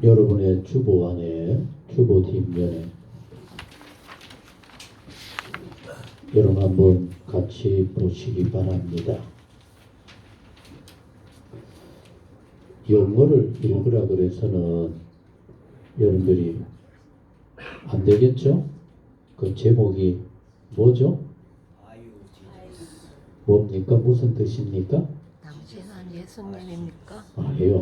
여러분의 주보 안에, 주보 뒷면에 여러분 한번 같이 보시기 바랍니다. 영어를 읽으라 그래서는 여러분들이 안 되겠죠? 그 제목이 뭐죠? 뭡니까? 무슨 뜻입니까? 당신은 예수님입니까? 아니요.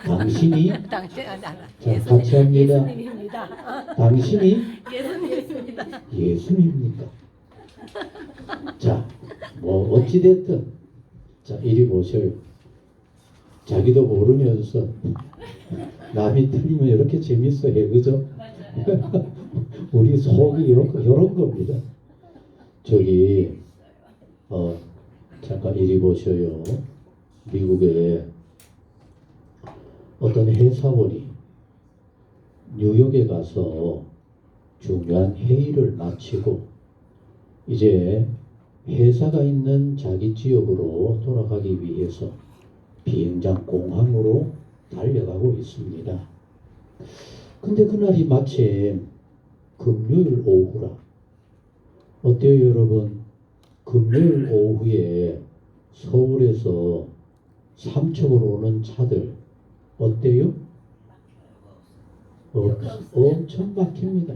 당신이 당신은 알아. 자, 같이 합니다. 예수님입니다. 당신이 예수님입니다. 예수님입니까? 자, 뭐 어찌됐든 자, 이리 보셔요. 자기도 모르면서 남이 틀리면 이렇게 재밌어해, 그죠? 우리 속이 이런 겁니다. 저기 잠깐 이리 보셔요. 미국에 어떤 회사원이 뉴욕에 가서 중요한 회의를 마치고 이제 회사가 있는 자기 지역으로 돌아가기 위해서 비행장 공항으로 달려가고 있습니다. 근데 그날이 마침 금요일 오후라. 어때요, 여러분? 금요일 오후에 서울에서 삼척으로 오는 차들 어때요? 엄청 막힙니다.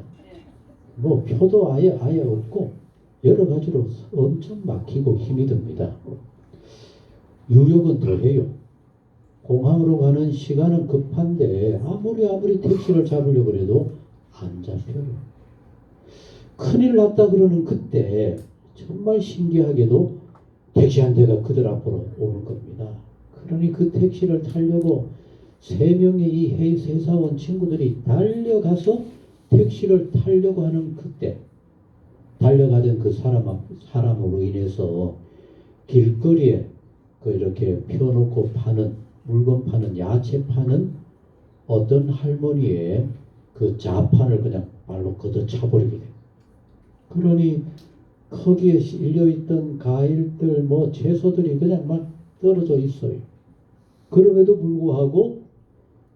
뭐 표도 아예 없고 여러 가지로 엄청 막히고 힘이 듭니다. 뉴욕은 더해요. 공항으로 가는 시간은 급한데 아무리 택시를 잡으려고 해도 안 잡혀요. 큰일 났다 그러는 그때 정말 신기하게도 택시 한 대가 그들 앞으로 오는 겁니다. 그러니 그 택시를 타려고 세 명의 이 회사원 친구들이 달려가서 택시를 타려고 하는 그때 달려가던 그 사람으로 인해서 길거리에 그 이렇게 펴놓고 파는 물건 파는 야채 파는 어떤 할머니의 그 자판을 그냥 발로 걷어차버리게 돼요. 그러니 거기에 실려있던 과일들 뭐 채소들이 그냥 막 떨어져 있어요. 그럼에도 불구하고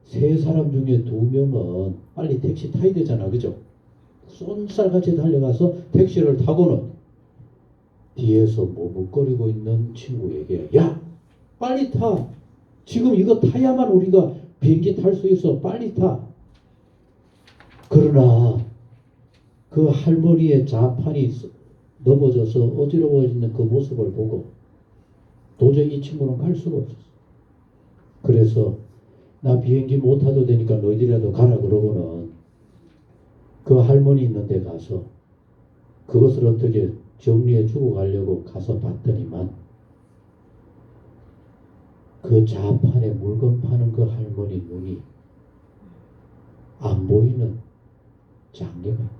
세 사람 중에 두 명은 빨리 택시 타야 되잖아, 그죠? 쏜살같이 달려가서 택시를 타고는 뒤에서 머뭇거리고 있는 친구에게 야! 빨리 타! 지금 이거 타야만 우리가 비행기 탈 수 있어. 빨리 타! 그러나 그 할머니의 자판이 넘어져서 어지러워지는 그 모습을 보고 도저히 이 친구는 갈 수가 없었어. 그래서 나 비행기 못 타도 되니까 너희들이라도 가라 그러고는 그 할머니 있는 데 가서 그것을 어떻게 정리해 주고 가려고 가서 봤더니만 그 자판에 물건 파는 그 할머니 눈이 안 보이는 장애가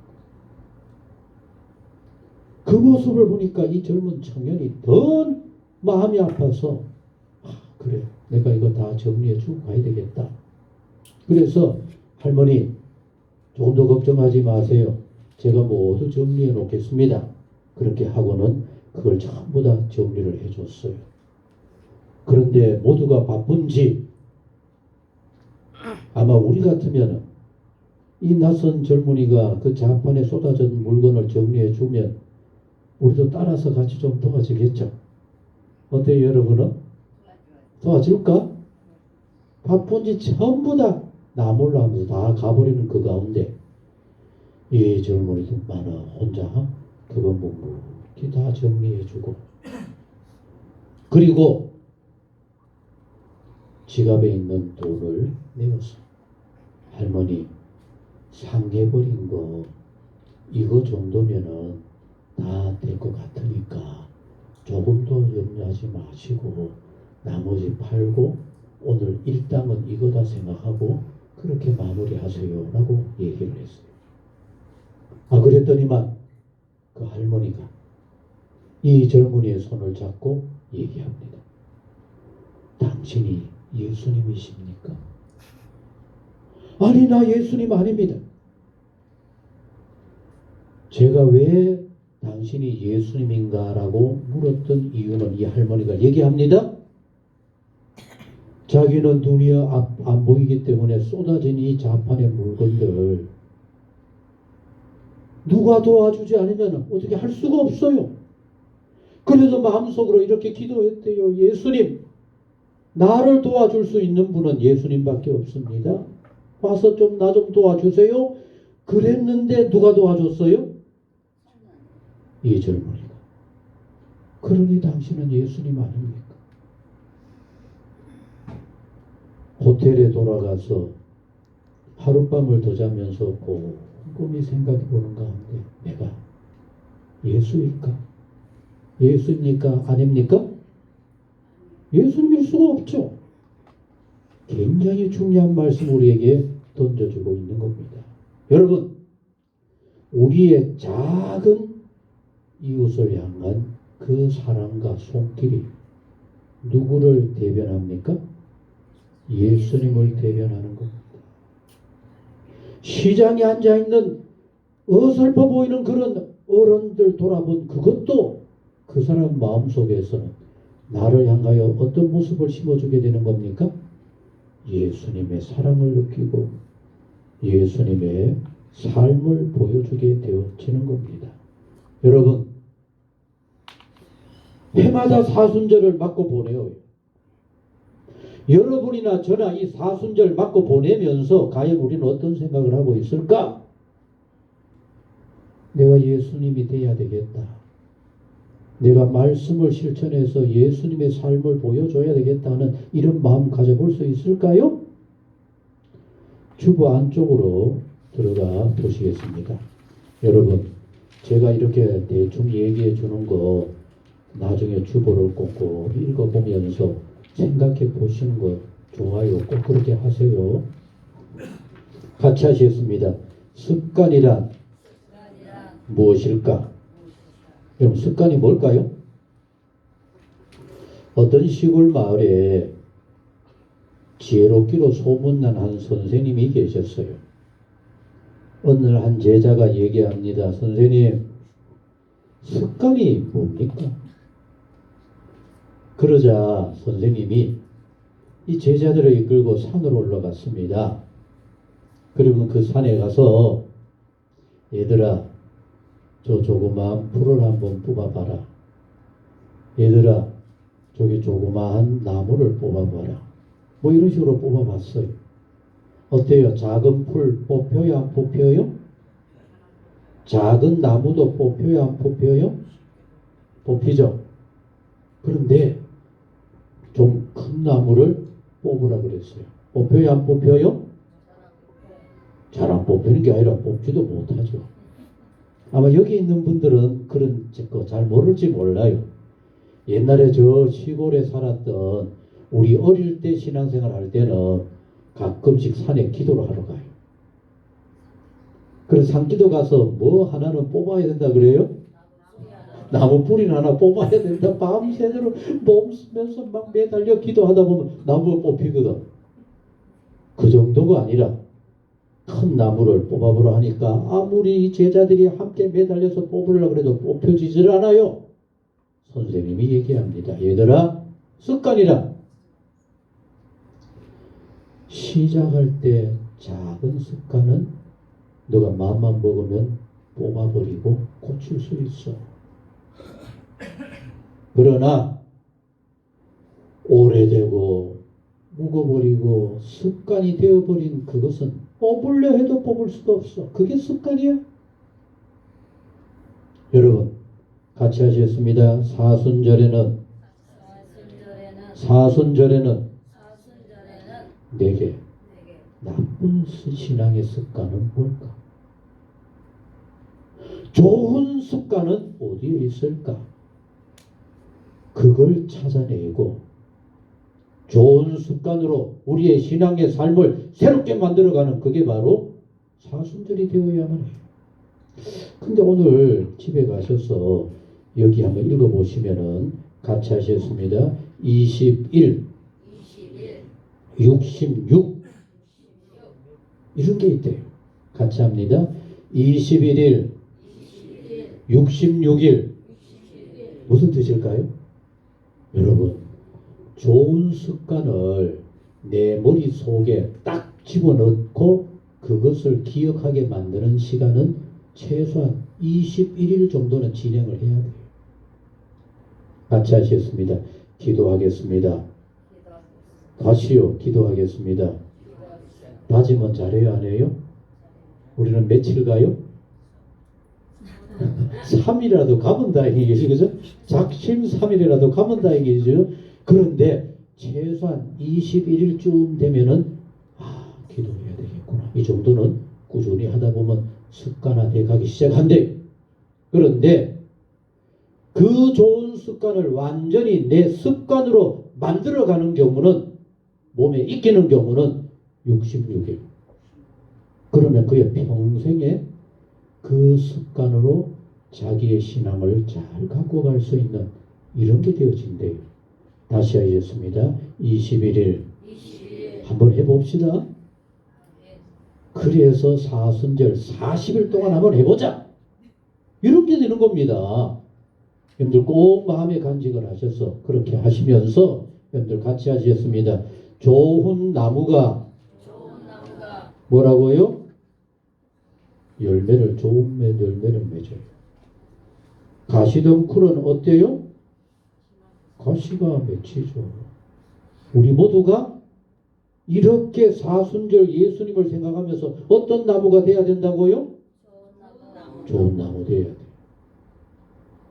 그 모습을 보니까 이 젊은 청년이 더 마음이 아파서 그래 내가 이거 다 정리해 주고 가야 되겠다. 그래서 할머니 조금 더 걱정하지 마세요. 제가 모두 정리해 놓겠습니다. 그렇게 하고는 그걸 전부 다 정리를 해줬어요. 그런데 모두가 바쁜지 아마 우리 같으면 이 낯선 젊은이가 그 자판에 쏟아진 물건을 정리해 주면 우리도 따라서 같이 좀 도와주겠죠. 어때요, 여러분은? 도와줄까? 바쁜지 전부 다 나 몰라 하면서 다 가버리는 그 가운데 이 젊은이도 많아 혼자 그거 묵묵히 다 정리해주고 그리고 지갑에 있는 돈을 내었어. 할머니 상해버린 거 이거 정도면은 다 될 것 같으니까 조금 더 염려하지 마시고 나머지 팔고 오늘 일당은 이거다 생각하고 그렇게 마무리하세요 라고 얘기를 했어요. 그랬더니만 그 할머니가 이 젊은이의 손을 잡고 얘기합니다. 당신이 예수님이십니까? 아니 나 예수님 아닙니다. 제가 왜 당신이 예수님인가라고 물었던 이유는 이 할머니가 얘기합니다. 자기는 눈이 안 보이기 때문에 쏟아진 이 자판의 물건들 누가 도와주지 않으면 어떻게 할 수가 없어요. 그래서 마음속으로 이렇게 기도했대요. 예수님, 나를 도와줄 수 있는 분은 예수님밖에 없습니다. 와서 좀 나 좀 도와주세요. 그랬는데 누가 도와줬어요? 이 젊은이가. 그러니 당신은 예수님 아닙니까? 호텔에 돌아가서 하룻밤을 더 자면서 곰곰이 생각해 보는 가운데 내가 예수일까? 예수입니까? 아닙니까? 예수님일 수가 없죠. 굉장히 중요한 말씀 우리에게 던져주고 있는 겁니다. 여러분, 우리의 작은 이웃을 향한 그 사랑과 손길이 누구를 대변합니까? 예수님을 대변하는 겁니다. 시장에 앉아있는 어설퍼 보이는 그런 어른들 돌아본 그것도 그 사람 마음속에서는 나를 향하여 어떤 모습을 심어주게 되는 겁니까? 예수님의 사랑을 느끼고 예수님의 삶을 보여주게 되어지는 겁니다. 여러분, 해마다 사순절을 맞고 보내요. 여러분이나 저나 이 사순절 맞고 보내면서 과연 우리는 어떤 생각을 하고 있을까? 내가 예수님이 돼야 되겠다. 내가 말씀을 실천해서 예수님의 삶을 보여줘야 되겠다는 이런 마음 가져볼 수 있을까요? 주보 안쪽으로 들어가 보시겠습니다. 여러분, 제가 이렇게 대충 얘기해 주는 거 나중에 주보를 꼭 읽어보면서 생각해 보시는 거 좋아요. 꼭 그렇게 하세요. 같이 하시겠습니다. 습관이란 무엇일까? 여러분, 습관이 뭘까요? 어떤 시골 마을에 지혜롭기로 소문난 한 선생님이 계셨어요. 어느 날 한 제자가 얘기합니다. 선생님, 습관이 뭡니까? 그러자 선생님이 이 제자들을 이끌고 산으로 올라갔습니다. 그리고 그 산에 가서 얘들아, 저 조그마한 풀을 한번 뽑아봐라. 얘들아, 저기 조그마한 나무를 뽑아봐라. 뭐 이런 식으로 뽑아봤어요. 어때요? 작은 풀 뽑혀요? 안 뽑혀요? 작은 나무도 뽑혀요? 안 뽑혀요? 뽑히죠? 그런데 좀 큰 나무를 뽑으라 그랬어요. 뽑혀요? 안 뽑혀요? 잘 안 뽑히는 게 아니라 뽑지도 못하죠. 아마 여기 있는 분들은 그런 거 잘 모를지 몰라요. 옛날에 저 시골에 살았던 우리 어릴 때 신앙생활 할 때는 가끔씩 산에 기도를 하러 가요. 그래서 산기도 가서 뭐 하나는 뽑아야 된다 그래요? 나무 뿌리는 하나 뽑아야 된다. 밤새도록 몸 쓰면서 막 매달려 기도하다 보면 나무가 뽑히거든. 그 정도가 아니라 큰 나무를 뽑아보라 하니까 아무리 제자들이 함께 매달려서 뽑으려고 해도 뽑혀지질 않아요. 선생님이 얘기합니다. 얘들아, 습관이라. 시작할 때 작은 습관은 너가 마음만 먹으면 뽑아버리고 고칠 수 있어. 그러나 오래되고 묵어버리고 습관이 되어버린 그것은 뽑으려 해도 뽑을 수가 없어. 그게 습관이야. 여러분, 같이 하시겠습니다. 사순절에는 내게 나쁜 신앙의 습관은 뭘까? 좋은 습관은 어디에 있을까? 그걸 찾아내고 좋은 습관으로 우리의 신앙의 삶을 새롭게 만들어가는 그게 바로 사순절이 되어야만 해요. 근데 오늘 집에 가셔서 여기 한번 읽어보시면은 같이 하셨습니다. 21, 66 이런 게 있대요. 같이 합니다. 21일, 66일. 무슨 뜻일까요? 여러분, 좋은 습관을 내 머릿속에 딱 집어넣고 그것을 기억하게 만드는 시간은 최소한 21일 정도는 진행을 해야 돼요. 같이 하시겠습니다. 기도하겠습니다. 다시요. 기도하겠습니다. 다짐은 잘해요, 안 해요? 우리는 며칠 가요? 3일이라도 가면 다행이겠죠, 그죠? 작심 3일이라도 가면 다행이죠. 그런데 최소한 21일쯤 되면은 기도해야 되겠구나. 이 정도는 꾸준히 하다 보면 습관화돼 가기 시작한대. 그런데 그 좋은 습관을 완전히 내 습관으로 만들어가는 경우는, 몸에 익히는 경우는 66일. 그러면 그의 평생에 그 습관으로 자기의 신앙을 잘 갖고 갈 수 있는 이런 게 되어진대요. 다시 하겠습니다. 21일 한번 해봅시다. 그래서 사순절 40일 동안 한번 해보자. 이런 게 되는 겁니다. 여러분들 꼭 마음에 간직을 하셔서 그렇게 하시면서 여러분들 같이 하시겠습니다. 좋은 나무가 뭐라고요? 열매를, 좋은 열매를 맺어요. 가시덤굴은 어때요? 가시가 맺히죠. 우리 모두가 이렇게 사순절 예수님을 생각하면서 어떤 나무가 돼야 된다고요? 좋은 나무 돼야 돼요.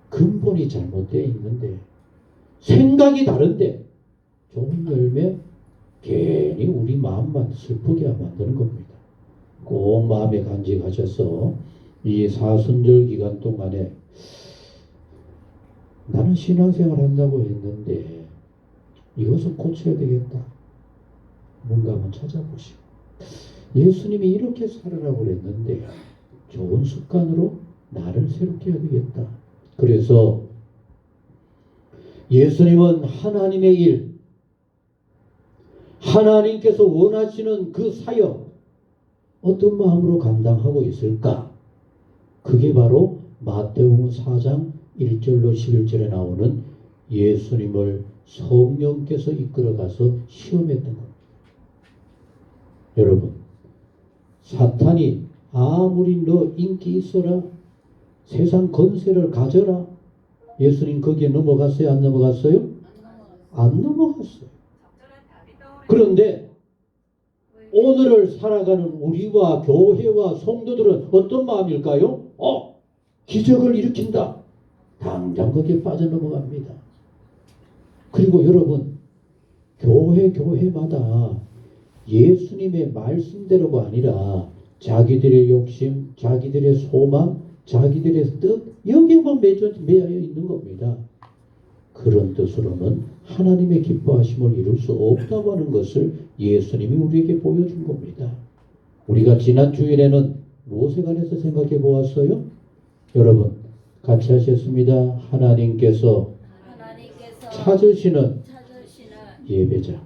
근본이 잘못되어 있는데, 생각이 다른데 좋은 열매, 괜히 우리 마음만 슬프게 만드는 겁니다. 꼭 마음에 간직하셔서 이 사순절 기간 동안에 나는 신앙생활 한다고 했는데 이것은 고쳐야 되겠다. 뭔가 한번 찾아보시고, 예수님이 이렇게 살으라고 그랬는데 좋은 습관으로 나를 새롭게 해야 되겠다. 그래서 예수님은 하나님의 일, 하나님께서 원하시는 그 사역 어떤 마음으로 감당하고 있을까? 그게 바로 마태복음 4장 1절로 11절에 나오는 예수님을 성령께서 이끌어가서 시험했던 겁니다. 여러분, 사탄이 아무리 너 인기 있어라, 세상 권세를 가져라, 예수님 거기에 넘어갔어요? 안 넘어갔어요? 안 넘어갔어요. 그런데 오늘을 살아가는 우리와 교회와 성도들은 어떤 마음일까요? 기적을 일으킨다. 당장 거기에 빠져넘어갑니다. 그리고 여러분, 교회마다 예수님의 말씀대로가 아니라 자기들의 욕심, 자기들의 소망, 자기들의 뜻, 여기에만 매여 있는 겁니다. 그런 뜻으로는 하나님의 기뻐하심을 이룰 수 없다고 하는 것을 예수님이 우리에게 보여준 겁니다. 우리가 지난 주일에는 무엇에 관해서 생각해 보았어요? 여러분, 같이 하셨습니다. 하나님께서 찾으시는 예배자.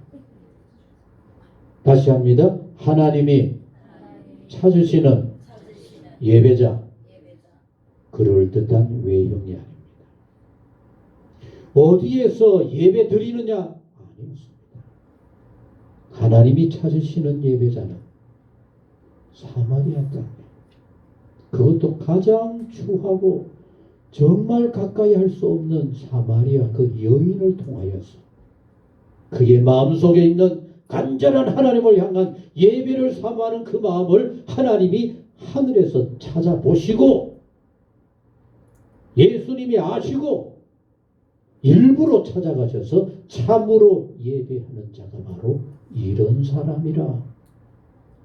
다시 합니다. 하나님이 찾으시는 예배자. 그럴듯한 외형이 아닙니다. 어디에서 예배 드리느냐? 아니었습니다. 하나님이 찾으시는 예배자는 사마리아 땅에, 그것도 가장 추하고 정말 가까이 할 수 없는 사마리아 그 여인을 통하여서 그의 마음속에 있는 간절한 하나님을 향한 예배를 사모하는 그 마음을 하나님이 하늘에서 찾아보시고 예수님이 아시고 일부러 찾아가셔서 참으로 예배하는 자가 바로 이런 사람이라.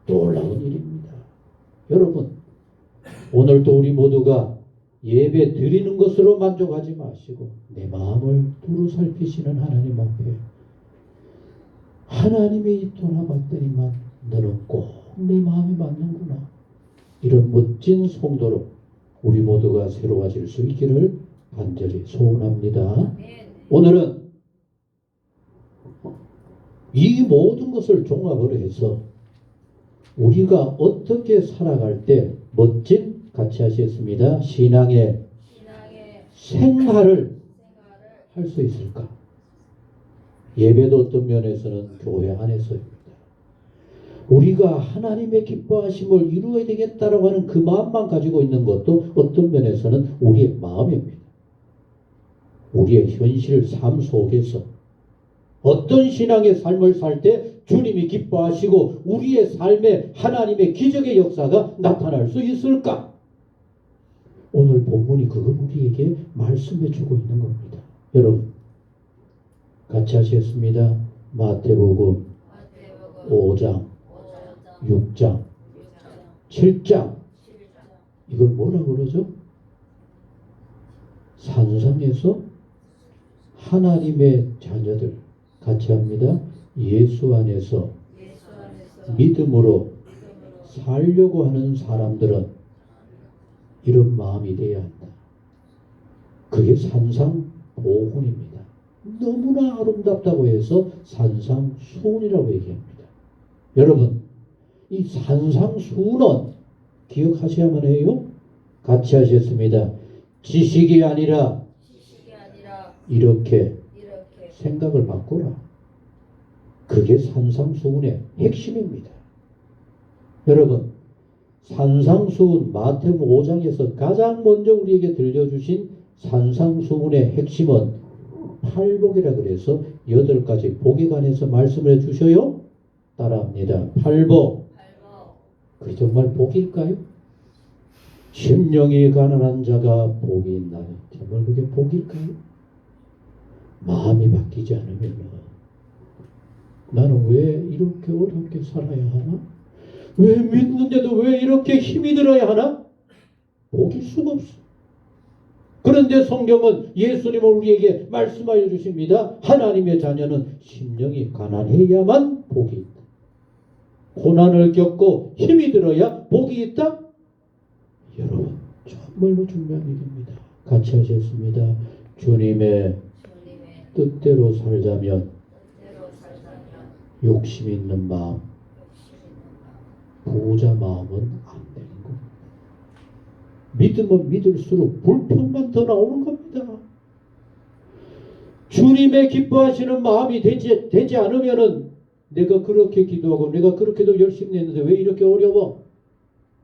놀라운 일입니다. 여러분, 오늘도 우리 모두가 예배 드리는 것으로 만족하지 마시고 내 마음을 두루 살피시는 하나님 앞에 하나님이 돌아봤더니만 너는 꼭 내 마음이 맞는구나. 이런 멋진 성도로 우리 모두가 새로워질 수 있기를 간절히 소원합니다. 오늘은 이 모든 것을 종합을 해서 우리가 어떻게 살아갈 때 멋진, 같이 하시겠습니다. 신앙의 생활을 할 수 있을까? 예배도 어떤 면에서는 교회 안에서입니다. 우리가 하나님의 기뻐하심을 이루어야 되겠다라고 하는 그 마음만 가지고 있는 것도 어떤 면에서는 우리의 마음입니다. 우리의 현실 삶 속에서 어떤 신앙의 삶을 살 때 주님이 기뻐하시고 우리의 삶에 하나님의 기적의 역사가 나타날 수 있을까? 오늘 본문이 그걸 우리에게 말씀해 주고 있는 겁니다. 여러분 같이 하시겠습니다. 마태복음 5장 6장 7장 이걸 뭐라 그러죠? 산상에서 하나님의 자녀들 같이 합니다. 예수 안에서 믿음으로 살려고 하는 사람들은 이런 마음이 되어야 한다. 그게 산상보훈입니다. 너무나 아름답다고 해서 산상수훈이라고 얘기합니다. 여러분 이 산상수훈은 기억하셔야만 해요. 같이 하셨습니다. 지식이 아니라 이렇게 생각을 바꾸라. 그게 산상수훈의 핵심입니다. 여러분 산상수훈 마태복음 5장에서 가장 먼저 우리에게 들려주신 산상수훈의 핵심은 팔복이라 그래서 8가지 복에 관해서 말씀을 해주셔요. 따라합니다. 팔복. 그게 정말 복일까요? 심령이 가난한 자가 복이 있나요? 정말 그게 복일까요? 마음이 바뀌지 않으면 나는 왜 이렇게 어렵게 살아야 하나? 왜 믿는데도 왜 이렇게 힘이 들어야 하나? 복일 수가 없어. 그런데 성경은 예수님은 우리에게 말씀하여 주십니다. 하나님의 자녀는 심령이 가난해야만 복이 있다. 고난을 겪고 힘이 들어야 복이 있다? 여러분 정말로 중요한 일입니다. 같이 하셨습니다. 주님의 뜻대로 살자면 욕심 있는 마음, 부자 마음은 안 되는 겁니다. 믿으면 믿을수록 불평만 더 나오는 겁니다. 주님의 기뻐하시는 마음이 되지 않으면은 내가 그렇게 기도하고 내가 그렇게도 열심히 했는데 왜 이렇게 어려워?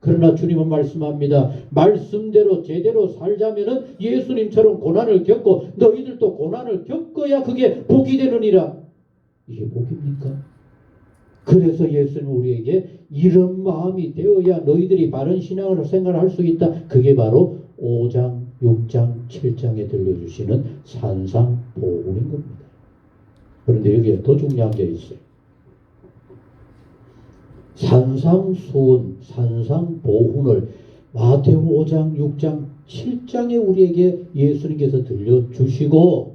그러나 주님은 말씀합니다. 말씀대로 제대로 살자면은 예수님처럼 고난을 겪고 너희들도 고난을 겪어야 그게 복이 되느니라. 이게 복입니까? 그래서 예수님은 우리에게 이런 마음이 되어야 너희들이 바른 신앙을 생활할 수 있다. 그게 바로 5장, 6장, 7장에 들려주시는 산상보훈인 겁니다. 그런데 여기에 더 중요한 게 있어요. 산상수훈, 산상보훈을 마태복음 5장, 6장, 7장에 우리에게 예수님께서 들려주시고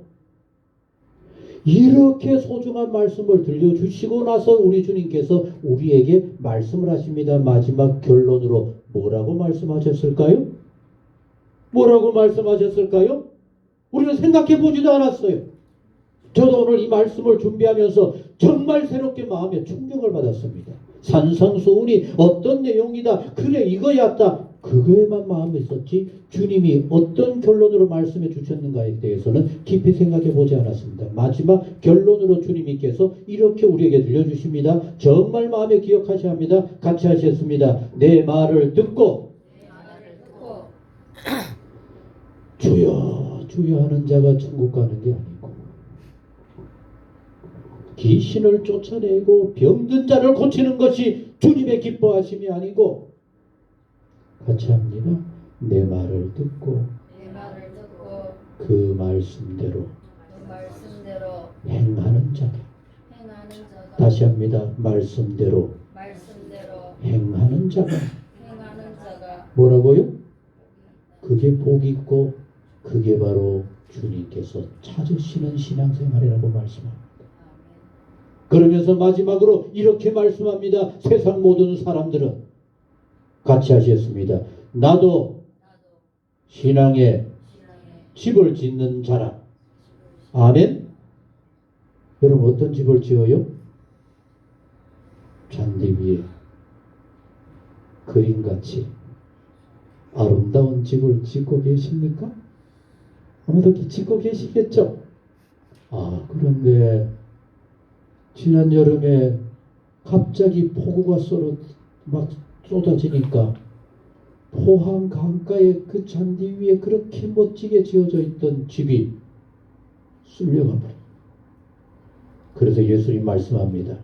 이렇게 소중한 말씀을 들려주시고 나서 우리 주님께서 우리에게 말씀을 하십니다. 마지막 결론으로 뭐라고 말씀하셨을까요? 뭐라고 말씀하셨을까요? 우리는 생각해 보지도 않았어요. 저도 오늘 이 말씀을 준비하면서 정말 새롭게 마음에 충격을 받았습니다. 산상수훈이 어떤 내용이다. 그래 이거였다. 그거에만 마음이 있었지 주님이 어떤 결론으로 말씀해 주셨는가에 대해서는 깊이 생각해 보지 않았습니다. 마지막 결론으로 주님께서 이렇게 우리에게 들려주십니다. 정말 마음에 기억하셔야 합니다. 같이 하셨습니다. 내 말을 듣고 주여 주여 하는 자가 천국 가는 게 아니고 귀신을 쫓아내고 병든 자를 고치는 것이 주님의 기뻐하심이 아니고 같이 합니다. 내 말을 듣고 그 말씀대로 행하는 자가 다시 합니다. 말씀대로 행하는 자가 뭐라고요? 그게 복이 있고 그게 바로 주님께서 찾으시는 신앙생활이라고 말씀합니다. 그러면서 마지막으로 이렇게 말씀합니다. 세상 모든 사람들은 같이 하셨습니다. 나도 신앙의 집을 짓는 자라. 아멘. 여러분 어떤 집을 지어요? 잔디 위에 그림같이 아름다운 집을 짓고 계십니까? 아무도 기치고 계시겠죠? 그런데 지난 여름에 갑자기 폭우가 막 쏟아지니까 포항 강가의 그 잔디 위에 그렇게 멋지게 지어져 있던 집이 쓸려가 버려. 그래서 예수님 말씀합니다.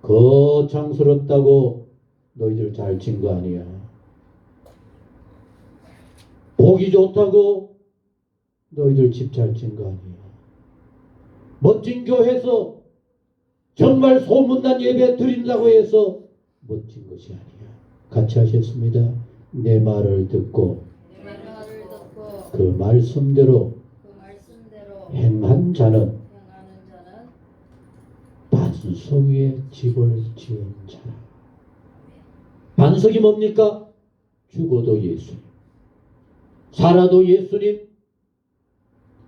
거창스럽다고 너희들 잘 진 거 아니야. 보기 좋다고 너희들 집 잘 진 거 아니야. 멋진 교회에서 정말 소문난 예배 드린다고 해서 멋진 것이 아니야. 같이 하셨습니다. 내 말을 듣고 그 말씀대로 행한 자는 반석 위에 집을 지은 자라. 반석이 뭡니까? 죽어도 예수님, 살아도 예수님,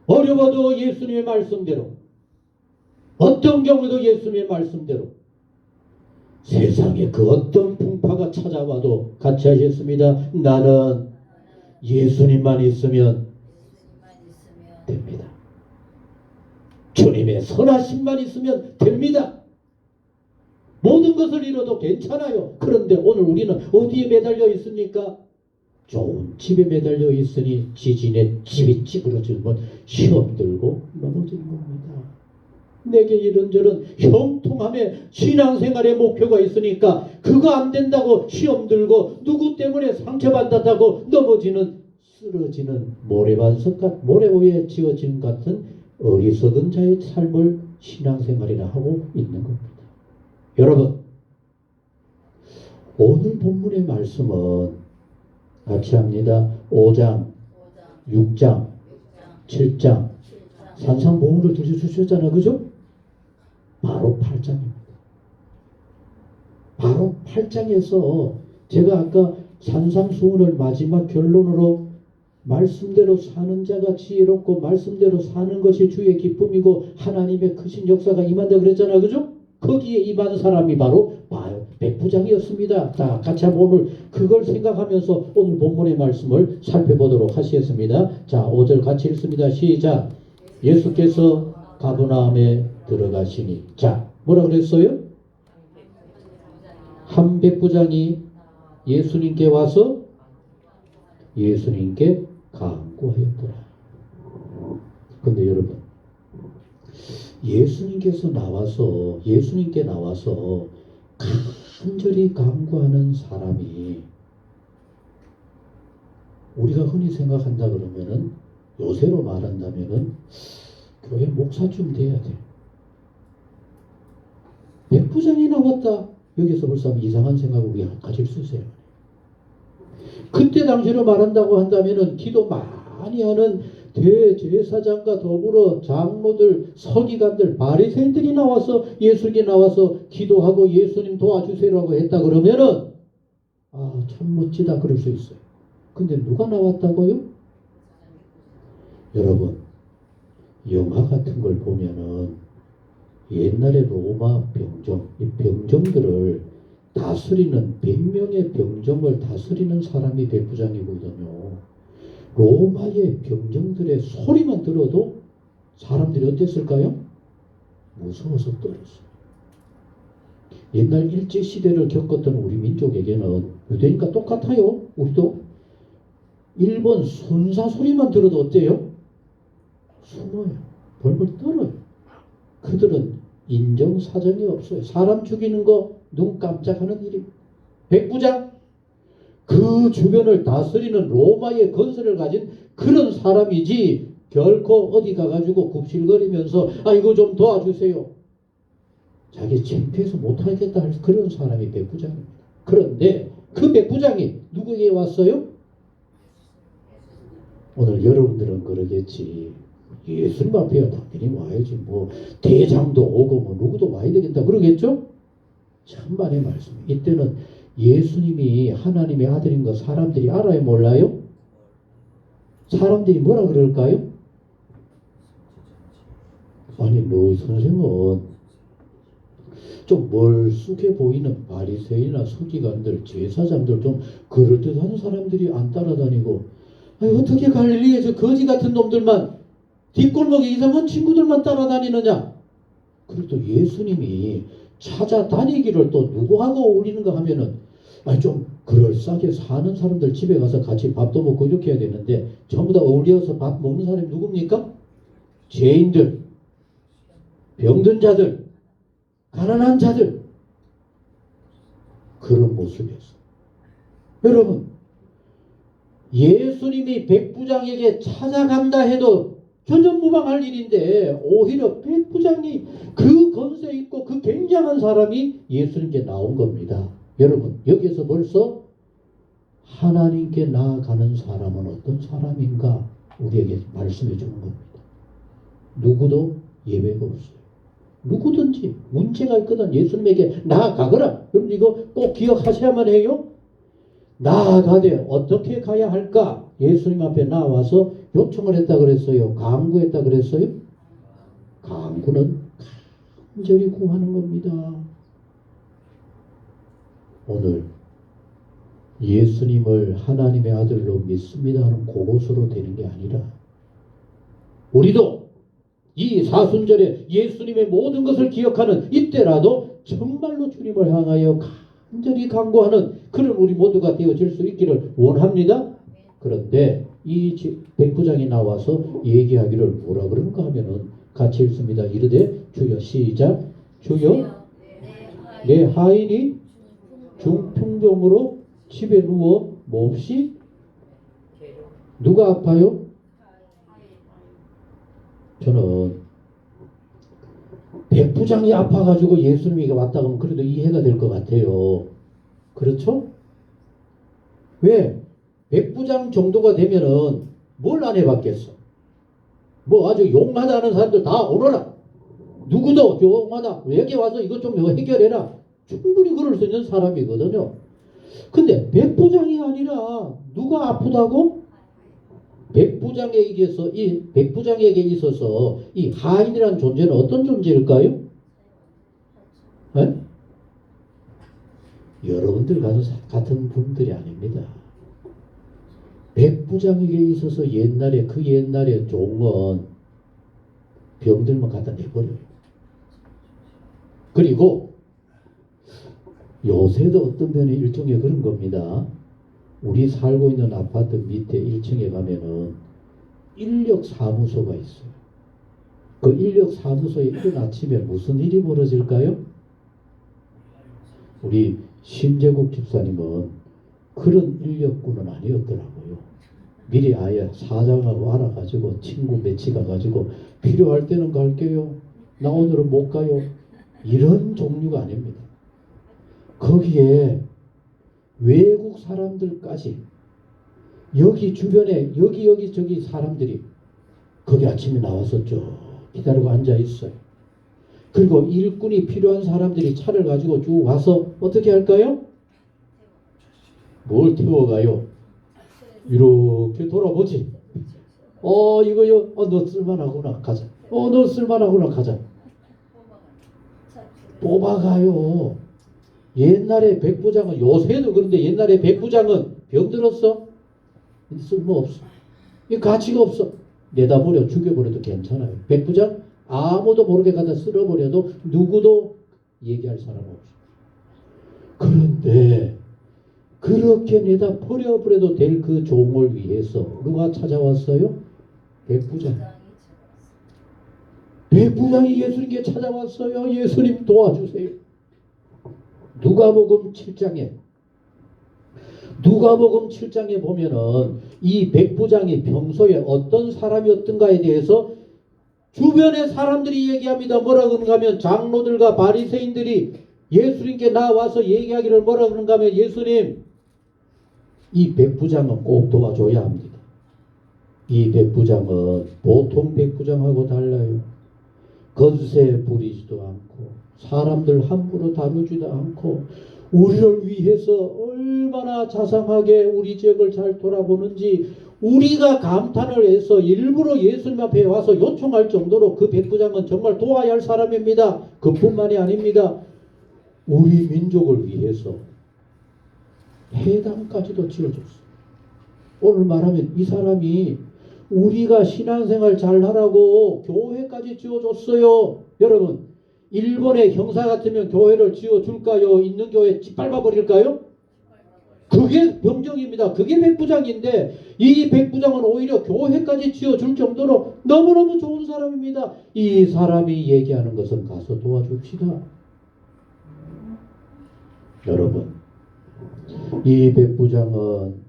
어려워도 예수님의 말씀대로, 어떤 경우도 예수님의 말씀대로, 세상에 그 어떤 풍파가 찾아와도 같이 하셨습니다. 나는 예수님만 있으면 됩니다. 주님의 선하심만 있으면 됩니다. 모든 것을 잃어도 괜찮아요. 그런데 오늘 우리는 어디에 매달려 있습니까? 좋은 집에 매달려 있으니 지진에 집이 찌그러지면 시험 들고 넘어지는 겁니다. 내게 이런저런 형통함의 신앙생활의 목표가 있으니까 그거 안 된다고 시험 들고 누구 때문에 상처받았다고 넘어지는, 쓰러지는 모래 위에 지어진 같은 어리석은 자의 삶을 신앙생활이라 하고 있는 겁니다. 여러분, 오늘 본문의 말씀은 같이 합니다. 5장, 6장, 7장 산상보훈을 들려주셨잖아요. 그죠? 바로 8장입니다. 바로 8장에서 제가 아까 산상수훈을 마지막 결론으로 말씀대로 사는 자가 지혜롭고 말씀대로 사는 것이 주의 기쁨이고 하나님의 크신 역사가 임한다 그랬잖아요. 그죠? 거기에 임한 사람이 바로 백부장이었습니다. 자, 같이 한번 오늘 그걸 생각하면서 오늘 본문의 말씀을 살펴보도록 하시겠습니다. 자, 5절 같이 읽습니다. 시작. 예수께서 가버나움에 들어가시니. 자, 뭐라 그랬어요? 한 백부장이 예수님께 와서 예수님께 간구하였더라. 근데 여러분, 예수님께 나와서 간절히 간구하는 사람이 우리가 흔히 생각한다 그러면은, 요새로 말한다면은 교회 목사쯤 돼야 돼. 백부장이 나왔다. 여기서 벌써 이상한 생각을 우리가 가질 수 있어요. 그때 당시로 말한다고 한다면은 기도 많이 하는 대제사장과 더불어 장로들, 서기관들, 바리새인들이 나와서 예수님께 나와서 기도하고 예수님 도와주세요라고 했다 그러면은 참 멋지다 그럴 수 있어요. 근데 누가 나왔다고요? 여러분, 영화 같은 걸 보면은 옛날에 로마 병정, 이 병정들을 다스리는 100명의 병정을 다스리는 사람이 백부장이거든요. 로마의 병정들의 소리만 들어도 사람들이 어땠을까요? 무서워서 떨었어요. 옛날 일제시대를 겪었던 우리 민족에게는 유대인과 똑같아요. 우리도 일본 순사 소리만 들어도 어때요? 숨어요. 벌벌 떨어요. 그들은 인정사정이 없어요. 사람 죽이는 거 눈 깜짝하는 일입니다. 백부장, 그 주변을 다스리는 로마의 건설을 가진 그런 사람이지 결코 어디 가가지고 굽실거리면서 이거 좀 도와주세요. 자기 창피해서 못하겠다 할 그런 사람이 백부장입니다. 그런데 그 백부장이 누구에게 왔어요? 오늘 여러분들은 그러겠지. 예수님 앞에야 당연히 와야지. 뭐 대장도 오고 뭐 누구도 와야 되겠다 그러겠죠? 천만의 말씀. 이때는 예수님이 하나님의 아들인 거 사람들이 알아요, 몰라요? 사람들이 뭐라 그럴까요? 아니, 너희 선생은 좀 멀쑥해 보이는 바리새인이나 서기관들, 제사장들, 좀 그럴듯한 사람들이 안 따라다니고 아니, 어떻게 갈릴리에 저 거지 같은 놈들만 뒷골목에 이상한 친구들만 따라다니느냐? 그리고 또 예수님이 찾아다니기를 또 누구하고 어울리는가 하면은 아니 좀 그럴싸하게 사는 사람들 집에 가서 같이 밥도 먹고 이렇게 해야 되는데 전부 다 어울려서 밥 먹는 사람이 누굽니까? 죄인들, 병든 자들, 가난한 자들. 그런 모습이었어요. 여러분, 예수님이 백부장에게 찾아간다 해도 전전무방할 일인데 오히려 백부장이 그 권세 있고 그 굉장한 사람이 예수님께 나온 겁니다. 여러분, 여기에서 벌써 하나님께 나아가는 사람은 어떤 사람인가 우리에게 말씀해 주는 겁니다. 누구도 예외가 없어요. 누구든지 문제가 있거든 예수님에게 나아가거라. 여러분 이거 꼭 기억하셔야만 해요. 나아가되 어떻게 가야 할까? 예수님 앞에 나와서 요청을 했다 그랬어요. 간구했다 그랬어요. 간구는 간절히 구하는 겁니다. 오늘 예수님을 하나님의 아들로 믿습니다 하는 그것으로 되는 게 아니라 우리도 이 사순절에 예수님의 모든 것을 기억하는 이때라도 정말로 주님을 향하여 간절히 간구하는 그런 우리 모두가 되어질 수 있기를 원합니다. 그런데 이 백부장이 나와서 얘기하기를 뭐라 그런가 하면은 같이 읽습니다. 이르되 주여 시작 주여 내 하인이 중풍병으로 집에 누워 몹시 누가 아파요? 저는 백부장이 아파가지고 예수님이 왔다 가면 그래도 이해가 될 것 같아요. 그렇죠? 왜? 백부장 정도가 되면은 뭘 안 해봤겠어? 뭐 아주 용하다는 사람들 다 오너라. 누구도 용하다. 여기 와서 이것 좀 해결해라. 충분히 그럴 수 있는 사람이거든요. 근데 백부장이 아니라 누가 아프다고? 백부장에게 있어서 이 하인이라는 존재는 어떤 존재일까요? 네? 여러분들 같은 분들이 아닙니다. 백부장에게 있어서 그 옛날에 종은 병들만 갖다 내버려요. 그리고 요새도 어떤 면에 일종의 그런 겁니다. 우리 살고 있는 아파트 밑에 1층에 가면은 인력사무소가 있어요. 그 인력사무소에 이른 아침에 무슨 일이 벌어질까요? 우리 심재국 집사님은 그런 인력군은 아니었더라고요. 미리 아예 사장하고 알아가지고 친구 매치 가가지고 필요할 때는 갈게요. 나 오늘은 못 가요. 이런 종류가 아닙니다. 거기에 외국 사람들까지 여기 주변에 여기 저기 사람들이 거기 아침에 나와서 쭉 기다리고 앉아 있어요. 그리고 일꾼이 필요한 사람들이 차를 가지고 쭉 와서 어떻게 할까요? 뭘 태워가요? 이렇게 돌아보지. 이거요. 너 쓸만하구나. 가자. 너 쓸만하구나. 가자. 뽑아가요. 옛날에 백부장은 요새도 그런데 옛날에 백부장은 병들었어? 쓸모없어. 이 가치가 없어. 내다버려 죽여버려도 괜찮아요. 백부장 아무도 모르게 갖다 쓸어버려도 누구도 얘기할 사람 없어. 그런데 그렇게 내다 버려버려도 될 그 종을 위해서 누가 찾아왔어요? 백부장. 백부장이 예수님께 찾아왔어요. 예수님 도와주세요. 누가복음 7장에 보면은 이 백부장이 평소에 어떤 사람이었던가에 대해서 주변의 사람들이 얘기합니다. 뭐라 그런가 하면 장로들과 바리새인들이 예수님께 나와서 얘기하기를 뭐라 그런가 하면 예수님 이 백부장은 꼭 도와줘야 합니다. 이 백부장은 보통 백부장하고 달라요. 건세 부리지도 않고 사람들 함부로 다루지도 않고 우리를 위해서 얼마나 자상하게 우리 지역을 잘 돌아보는지 우리가 감탄을 해서 일부러 예수님 앞에 와서 요청할 정도로 그 백부장은 정말 도와야 할 사람입니다. 그뿐만이 아닙니다. 우리 민족을 위해서 회당까지도 지어줬어요. 오늘 말하면 이 사람이 우리가 신앙생활 잘하라고 교회까지 지어줬어요. 여러분, 일본의 형사 같으면 교회를 지어줄까요? 있는 교회 짓밟아 버릴까요? 그게 병정입니다. 그게 백부장인데 이 백부장은 오히려 교회까지 지어줄 정도로 너무너무 좋은 사람입니다. 이 사람이 얘기하는 것은 가서 도와줍시다. 여러분, 이 백부장은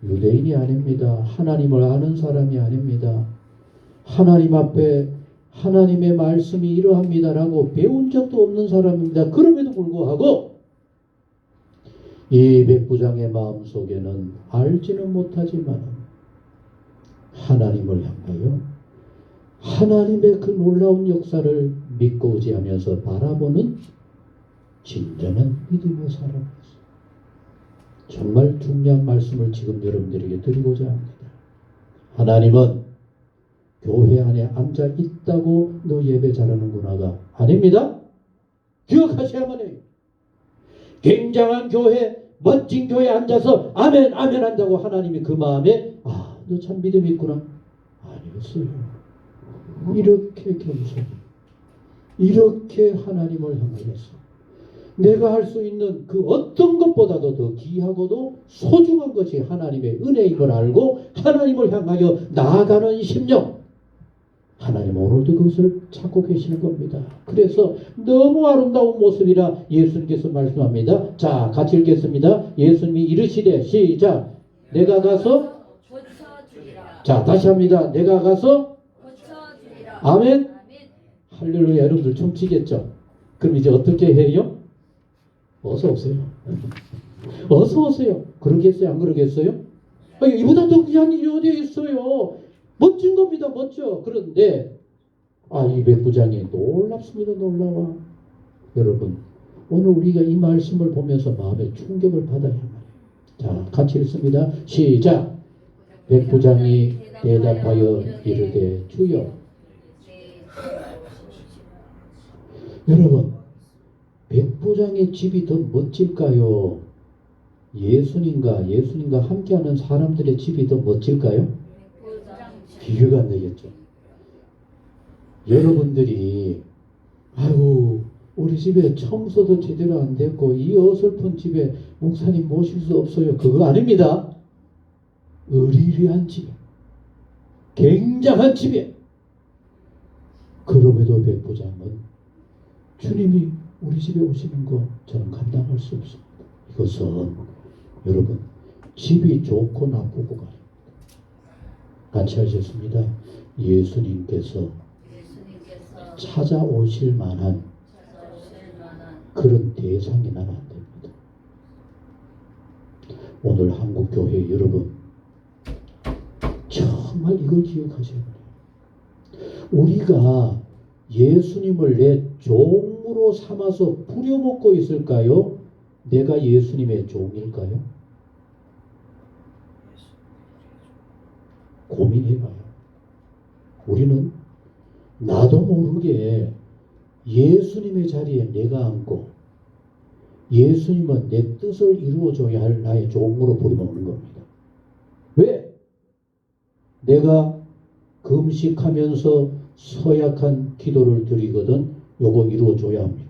유대인이 아닙니다. 하나님을 아는 사람이 아닙니다. 하나님 앞에 하나님의 말씀이 이러합니다라고 배운 적도 없는 사람입니다. 그럼에도 불구하고 이 백부장의 마음속에는 알지는 못하지만 하나님을 향하여 하나님의 그 놀라운 역사를 믿고 의지하면서 바라보는 진정한 믿음의 사람이었어요. 정말 중요한 말씀을 지금 여러분들에게 드리고자 합니다. 하나님은 교회 안에 앉아 있다고 너 예배 잘하는구나가 아닙니다. 기억하셔야만 해요. 굉장한 교회, 멋진 교회에 앉아서 아멘 아멘 한다고 하나님이 그 마음에 너 참 믿음이 있구나. 아니었어요. 이렇게 겸손히 이렇게 하나님을 향하여서 내가 할 수 있는 그 어떤 것보다도 더 귀하고도 소중한 것이 하나님의 은혜임을 알고 하나님을 향하여 나아가는 심령. 하나님 오늘도 그것을 찾고 계시는 겁니다. 그래서 너무 아름다운 모습이라 예수님께서 말씀합니다. 자, 같이 읽겠습니다. 예수님이 이르시되 시작. 내가 가서 고쳐주리라. 자, 다시 합니다. 내가 가서 고쳐주리라. 아멘. 할렐루야. 여러분들 춤추겠죠? 그럼 이제 어떻게 해요? 어서 오세요. 어서 오세요. 그러겠어요? 안 그러겠어요? 이보다 더 귀한 일이 어디에 있어요? 멋진 겁니다. 멋져. 그런데 이 백부장이 놀랍습니다. 놀라워. 여러분, 오늘 우리가 이 말씀을 보면서 마음의 충격을 받아야 합니다. 자, 같이 읽습니다. 시작. 백부장이 대답하여 이르되 주여. 여러분, 백부장의 집이 더 멋질까요? 예수님과 함께하는 사람들의 집이 더 멋질까요? 비교가 안 되겠죠. 여러분들이 아이고 우리 집에 청소도 제대로 안 됐고 이 어설픈 집에 목사님 모실 수 없어요. 그거 아닙니다. 의리의리한 집에 굉장한 집에 그럼에도 백부장은 주님이 우리 집에 오시는 거 저는 감당할 수 없습니다. 이것은 여러분 집이 좋고 나쁘고가 아닙니다. 같이 하셨습니다. 예수님께서 찾아오실 만한 그런 대상이 나면 안 됩니다. 오늘 한국교회 여러분 정말 이걸 기억하셔야 돼요. 우리가 예수님을 내 종으로 삼아서 부려먹고 있을까요? 내가 예수님의 종일까요? 고민해봐요. 우리는 나도 모르게 예수님의 자리에 내가 앉고 예수님은 내 뜻을 이루어줘야 할 나의 종으로 부려먹는 겁니다. 왜? 내가 금식하면서 서약한 기도를 드리거든 요거 이루어줘야 합니다.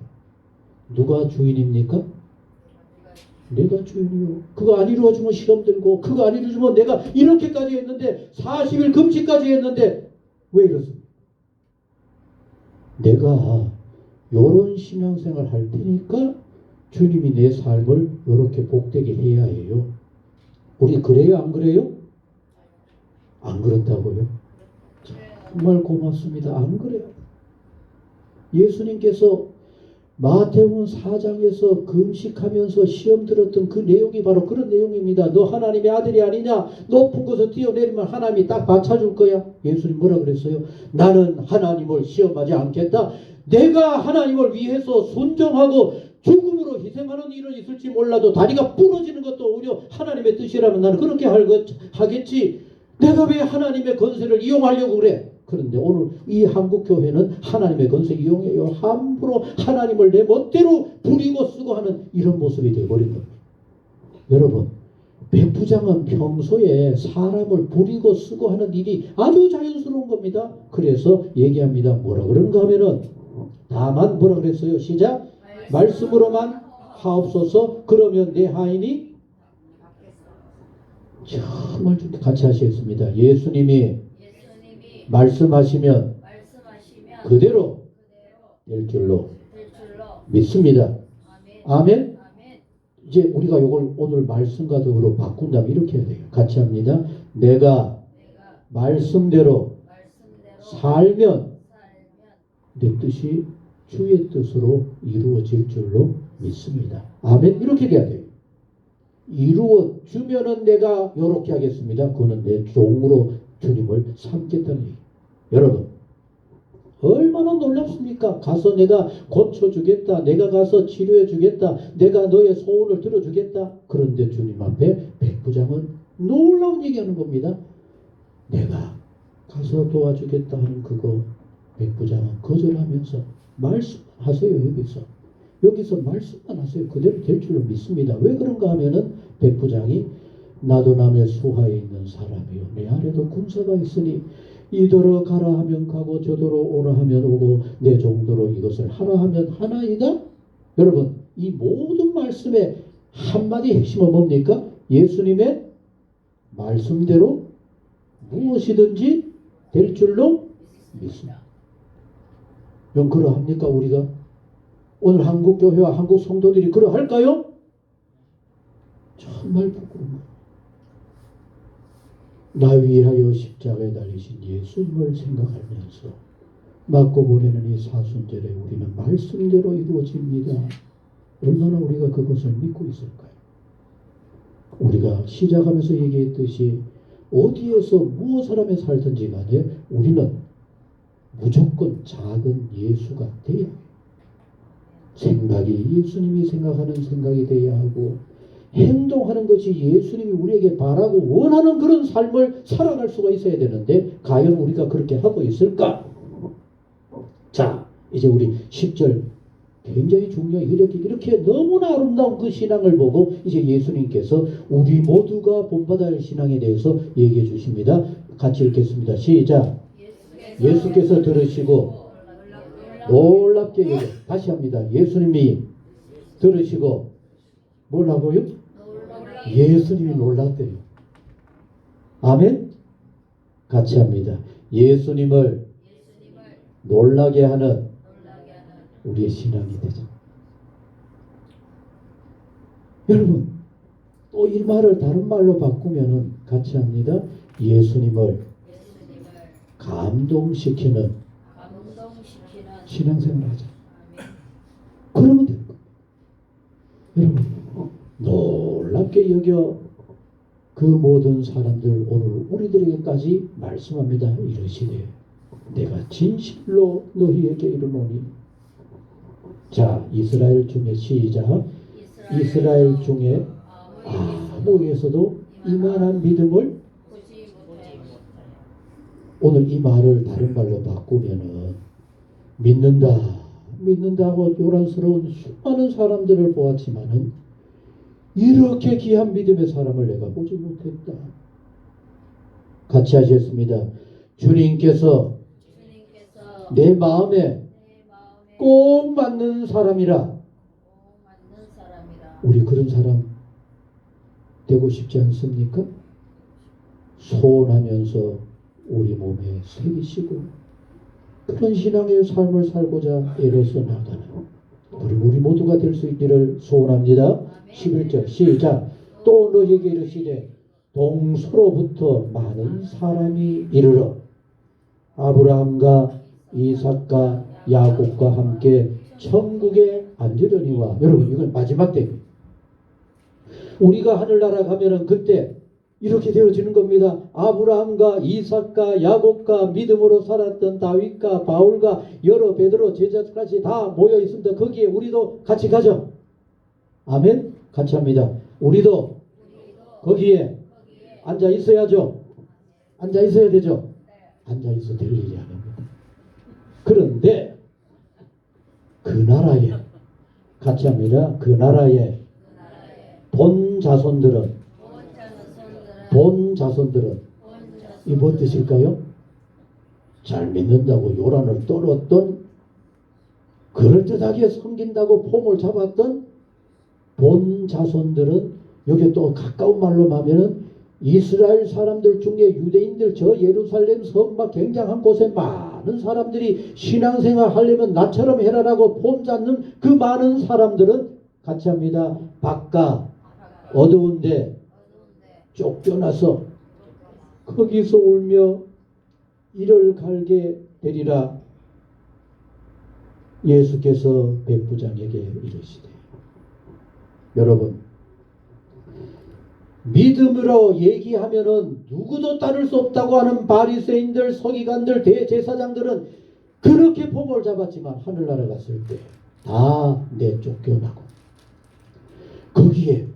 누가 주인입니까? 내가 주인이요. 그거 안 이루어주면 시험 들고 그거 안 이루어주면 내가 이렇게까지 했는데 40일 금식까지 했는데 왜 이렇습니까? 내가 요런 신앙생활 할 테니까 주님이 내 삶을 요렇게 복되게 해야 해요. 우리 그래요? 안 그래요? 안 그렇다고요? 정말 고맙습니다. 안 그래요. 예수님께서 마태복음 4장에서 금식하면서 시험 들었던 그 내용이 바로 그런 내용입니다. 너 하나님의 아들이 아니냐? 높은 곳에 뛰어내리면 하나님이 딱 받쳐줄 거야. 예수님 뭐라 그랬어요? 나는 하나님을 시험하지 않겠다. 내가 하나님을 위해서 순종하고 죽음으로 희생하는 일은 있을지 몰라도 다리가 부러지는 것도 오히려 하나님의 뜻이라면 나는 그렇게 하겠지. 내가 왜 하나님의 건세를 이용하려고 그래? 그런데 오늘 이 한국교회는 하나님의 건세 이용해요. 함부로 하나님을 내 멋대로 부리고 쓰고 하는 이런 모습이 되어버린 겁니다. 여러분, 백부장은 평소에 사람을 부리고 쓰고 하는 일이 아주 자연스러운 겁니다. 그래서 얘기합니다. 뭐라 그런가 하면은 다만 뭐라 그랬어요? 시작. 말씀으로만 하옵소서. 그러면 내 하인이 정말 같이 하시겠습니다. 예수님이 말씀하시면 그대로 될 줄로 믿습니다. 아멘. 이제 우리가 이걸 오늘 말씀과 더불어 바꾼다면 이렇게 해야 돼요. 같이 합니다. 내가 말씀대로 살면 내 뜻이 주의 뜻으로 이루어질 줄로 믿습니다. 아멘. 이렇게 돼야 돼요. 이루어 주면은 내가 이렇게 하겠습니다. 그거는 내 종으로 주님을 삼겠다는 얘기. 여러분 얼마나 놀랍습니까? 가서 내가 고쳐주겠다. 내가 가서 치료해주겠다. 내가 너의 소원을 들어주겠다. 그런데 주님 앞에 백부장은 놀라운 얘기하는 겁니다. 내가 가서 도와주겠다 하는 그거 백부장은 거절하면서 말씀하세요. 여기서 말씀만 하세요. 그대로 될 줄로 믿습니다. 왜 그런가 하면은 백부장이 나도 남의 수하에 있는 사람이요 내 아래도 군사가 있으니 이더러 가라 하면 가고 저더러 오라 하면 오고 내 정도로 이것을 하라 하면 하나이다. 여러분 이 모든 말씀의 한마디 핵심은 뭡니까? 예수님의 말씀대로 무엇이든지 될 줄로 믿습니다. 그럼 그러합니까 우리가? 오늘 한국교회와 한국 성도들이 그러할까요? 정말 부끄러운 나 위하여 십자가에 달리신 예수님을 생각하면서 맞고 보내는 이 사순절에 우리는 말씀대로 이루어집니다. 얼마나 우리가 그것을 믿고 있을까요? 우리가 시작하면서 얘기했듯이 어디에서 무엇을 하며 살든지 간에 우리는 무조건 작은 예수가 돼야 해요. 생각이 예수님이 생각하는 생각이 돼야 하고 행동하는 것이 예수님이 우리에게 바라고 원하는 그런 삶을 살아갈 수가 있어야 되는데 과연 우리가 그렇게 하고 있을까? 자, 이제 우리 10절 굉장히 중요해. 이렇게 너무나 아름다운 그 신앙을 보고 이제 예수님께서 우리 모두가 본받아야 할 신앙에 대해서 얘기해 주십니다. 같이 읽겠습니다. 시작. 예수께서 들으시고 놀랍게 여겨. 다시 합니다. 예수님이 들으시고 뭐라고요? 예수님이 놀랐대요. 아멘? 같이 합니다. 예수님을 놀라게 하는 우리의 신앙이 되죠. 여러분 또 이 말을 다른 말로 바꾸면은 같이 합니다. 예수님을 감동시키는 신앙생활을 하자. 그러면 될 겁니다. 여러분 놀랍게 여겨 그 모든 사람들 오늘 우리들에게까지 말씀합니다. 이러시되 내가 진실로 너희에게 이르노니. 자, 이스라엘 중에 시작. 이스라엘 중에 아무에서도 이만한 믿음을 오늘 이 말을 다른 말로 바꾸면은 믿는다고 요란스러운 수많은 사람들을 보았지만은 이렇게 귀한 믿음의 사람을 내가 보지 못했다. 같이 하셨습니다. 주님께서 내 마음에 꼭 맞는 사람이라. 우리 그런 사람 되고 싶지 않습니까? 소원하면서 우리 몸에 새기시고 그런 신앙의 삶을 살고자 애로서 나가는 그리고 우리 모두가 될 수 있기를 소원합니다. 11절 시작. 또 너에게 이르시되 동서로부터 많은 사람이 이르러 아브라함과 이삭과 야곱과 함께 천국에 앉으려니와. 여러분 이건 마지막 때입니다. 우리가 하늘나라 가면은 그때 이렇게 되어지는 겁니다. 아브라함과 이삭과 야곱과 믿음으로 살았던 다윗과 바울과 여러 베드로 제자까지 다 모여 있습니다. 거기에 우리도 같이 가죠. 아멘. 같이 합니다. 우리도 거기에 앉아 있어야죠. 앉아 있어야 되죠. 앉아 있어 될 일이 아닙니다. 그런데 그 나라에 같이 합니다. 그 나라에 본 자손들은 본 자손들은 이 뭔 뜻일까요? 잘 믿는다고 요란을 떨었던, 그럴듯하게 섬긴다고 폼을 잡았던 본 자손들은, 여기 또 가까운 말로 하면은 이스라엘 사람들 중에 유대인들, 저 예루살렘 성막 굉장한 곳에 많은 사람들이 신앙생활 하려면 나처럼 해라라고 폼 잡는 그 많은 사람들은 같이 합니다. 바깥 어두운데 쫓겨나서 거기서 울며 이를 갈게 되리라. 예수께서 백부장에게 이르시되, 여러분, 믿음으로 얘기하면은 누구도 따를 수 없다고 하는 바리새인들, 서기관들, 대제사장들은 그렇게 폼을 잡았지만 하늘나라 갔을 때 다 내쫓겨나고, 거기에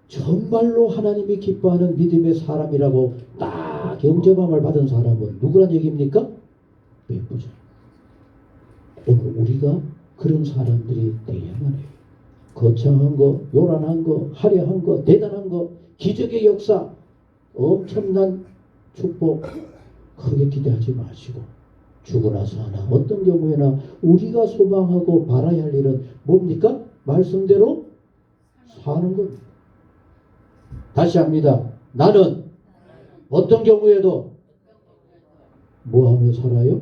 정말로 하나님이 기뻐하는 믿음의 사람이라고 딱 영접함을 받은 사람은 누구란 얘기입니까? 백부장. 오늘 우리가 그런 사람들이 되어야만 해요. 거창한 거, 요란한 거, 화려한 거, 대단한 거, 기적의 역사, 엄청난 축복 크게 기대하지 마시고, 죽고 나서 하나 어떤 경우에나 우리가 소망하고 바라야 할 일은 뭡니까? 말씀대로 사는 것. 다시 합니다. 나는 어떤 경우에도 뭐 하며 살아요?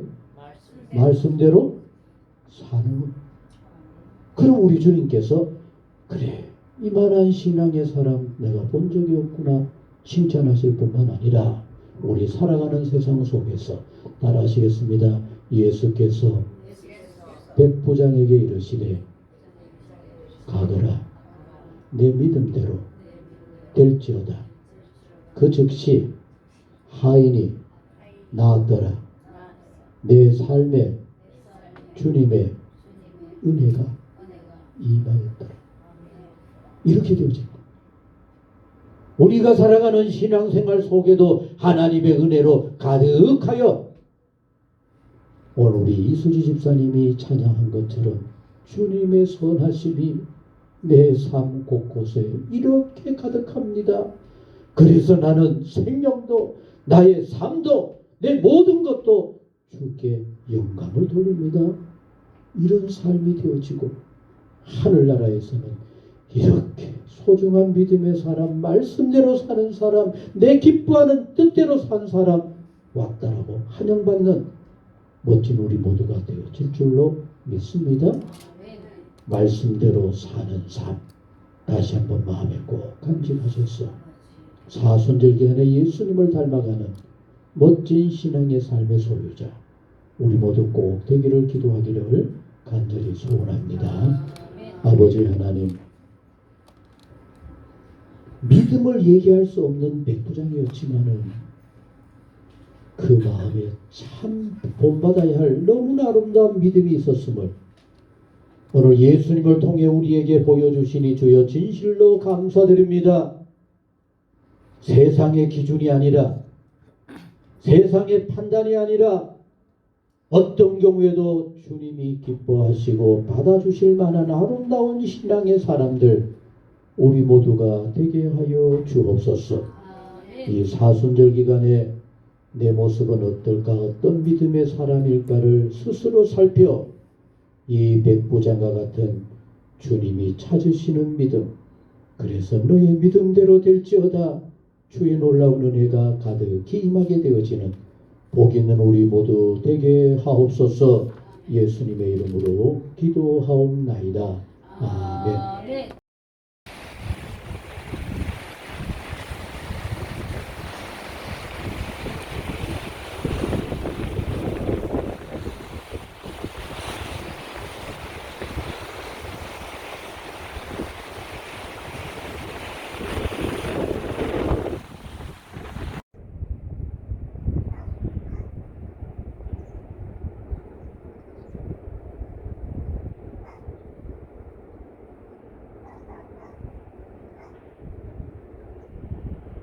말씀대로 사는 것. 그럼 우리 주님께서 그래, 이만한 신앙의 사람 내가 본 적이 없구나 칭찬하실 뿐만 아니라 우리 살아가는 세상 속에서 따라하시겠습니다. 예수께서 백부장에게 이르시되 가거라, 내 믿음대로 될지어다. 그 즉시 하인이 나았더라. 내 삶에 주님의 은혜가 임하였더라. 이렇게 되어진 것. 우리가 살아가는 신앙생활 속에도 하나님의 은혜로 가득하여, 오늘 우리 이수지 집사님이 찬양한 것처럼 주님의 선하심이 내 삶 곳곳에 이렇게 가득합니다. 그래서 나는 생명도 나의 삶도 내 모든 것도 주께 영광을 돌립니다. 이런 삶이 되어지고, 하늘나라에서는 이렇게 소중한 믿음의 사람, 말씀대로 사는 사람, 내 기뻐하는 뜻대로 산 사람 왔다라고 환영받는 멋진 우리 모두가 되어질 줄로 믿습니다. 말씀대로 사는 삶, 다시 한번 마음에 꼭 간직하셔서 사순절기 안에 예수님을 닮아가는 멋진 신앙의 삶의 소유자 우리 모두 꼭 되기를 기도하기를 간절히 소원합니다. 아버지 하나님, 믿음을 얘기할 수 없는 백부장이었지만은 그 마음에 참 본받아야 할 너무나 아름다운 믿음이 있었음을 오늘 예수님을 통해 우리에게 보여주시니 주여 진실로 감사드립니다. 세상의 기준이 아니라, 세상의 판단이 아니라 어떤 경우에도 주님이 기뻐하시고 받아주실 만한 아름다운 신앙의 사람들 우리 모두가 되게 하여 주옵소서. 이 사순절 기간에 내 모습은 어떨까, 어떤 믿음의 사람일까를 스스로 살펴 이 백부장과 같은 주님이 찾으시는 믿음, 그래서 너의 믿음대로 될지어다 주의 놀라운 은혜가 가득히 임하게 되어지는 복 있는 우리 모두 되게 하옵소서. 예수님의 이름으로 기도하옵나이다. 아멘.